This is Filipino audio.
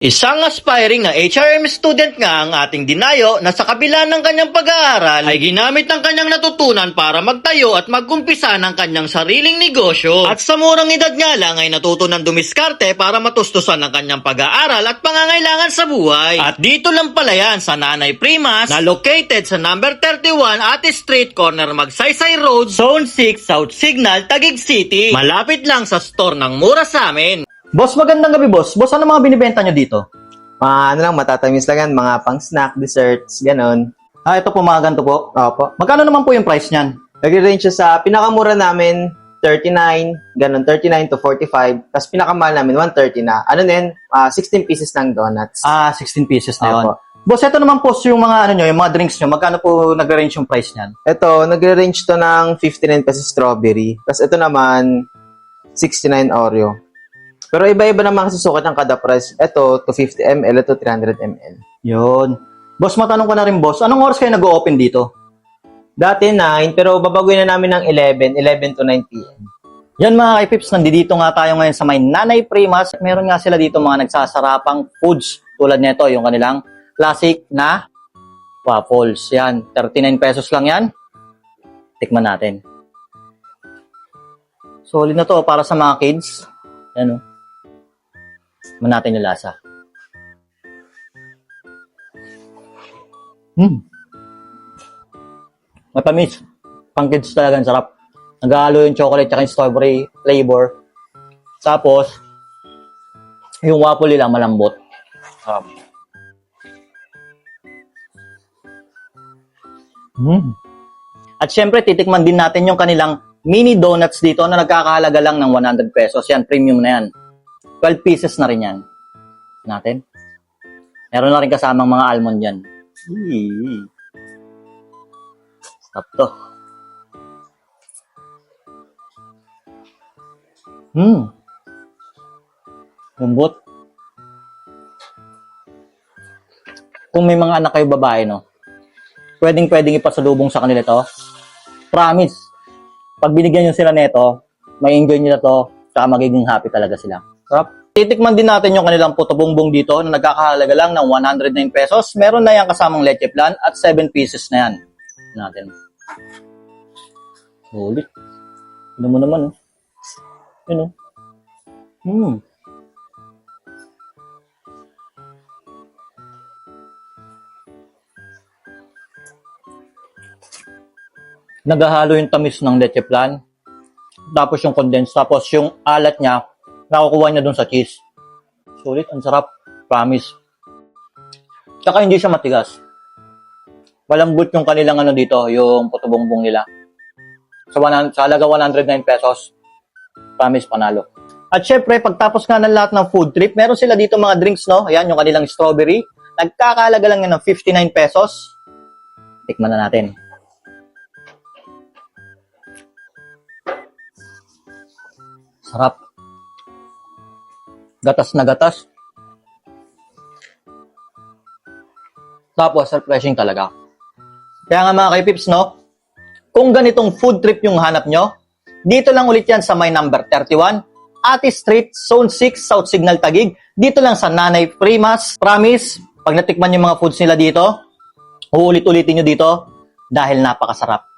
Isang aspiring na HRM student nga ang ating dinayo na sa kabila ng kanyang pag-aaral ay ginamit ng kanyang natutunan para magtayo at magkumpisa ng kanyang sariling negosyo. At sa murang edad nga lang ay natuto ng dumiskarte para matustusan ng kanyang pag-aaral at pangangailangan sa buhay. At dito lang pala yan sa Nanay Primas na located sa number 31 Ate Street, corner Magsaysay Road, Zone 6, South Signal, Taguig City. Malapit lang sa store ng Mura sa amin. Boss, magandang gabi, boss. Boss, ano mga binibenta nyo dito? Matatamis lang yan, mga pang-snack, desserts, ganon. Ito po mga ganito po. Opo. Magkano naman po yung price niyan? Nag-range siya sa pinakamura namin, 39, ganon, 39 to 45. Tapos pinakamahal namin, 130 na. 16 pieces ng donuts. 16 pieces na yun. Opo. Boss, ito naman po yung mga yung mga drinks nyo. Magkano po nag-range yung price niyan? Ito, nag-range to ng 59 pesos strawberry. Tapos ito naman, 69 Oreo. Pero iba-iba naman kasi sukat ng kada price. Ito, 250 ml, ito 300 ml. Yun. Boss, matanong ko na rin, boss. Anong oras kayo nag-o-open dito? Dati 9, pero babaguhin na namin ng 11 to 9 p.m. Yan mga kaipips, nandito nga tayo ngayon sa may Nanay Primas. Meron nga sila dito mga nagsasarapang foods. Tulad nito, yung kanilang classic na waffles. Yan, 39 pesos lang yan. Tikman natin. Solid na to para sa mga kids. Yan o. Tikman natin yung lasa. Matamis. Pang kids talagang sarap. Naghahalo yung chocolate at yung strawberry flavor. Tapos, yung waffle nila malambot. At syempre, titikman din natin yung kanilang mini donuts dito na nagkakahalaga lang ng 100 pesos. Yan, premium na yan. 12 pieces na rin yan. Natin. Meron na rin kasamang mga almond yan. Stop to. Lambot. Kung may mga anak kayo babae, no? Pwedeng ipasalubong sa kanila to. Promise. Pag binigyan nyo sila nito, may enjoy nila to, saka magiging happy talaga sila. Sarap. Titikman din natin yung kanilang puto bongbong dito na nagkakahalaga lang ng 109 pesos. Meron na yan kasamang leche plan at 7 pieces na yan. Natin. Sulit. Ano mo naman, oh. Yun, oh. Naghahalo yung tamis ng leche plan, tapos yung condensed, tapos yung alat niya, nakukuha niya dun sa cheese. Sulit, ang sarap. Promise. Tsaka hindi siya matigas. Malambot yung kanilang dito, yung puto bongbong nila. Sa halaga 109 pesos, promise panalo. At syempre, pagtapos nga ng lahat ng food trip, meron sila dito mga drinks, no? Ayan, yung kanilang strawberry. Nagkakahalaga lang yan ng 59 pesos. Tikman na natin. Sarap. Gatas na gatas. Tapos, refreshing talaga. Kaya nga mga kaipips, no? Kung ganitong food trip yung hanap nyo, dito lang ulit yan sa may number 31, Ate Street, Zone 6, South Signal, Taguig. Dito lang sa Nanay Primas. Promise, pag natikman yung mga foods nila dito, uulit-ulitin nyo dito dahil napakasarap.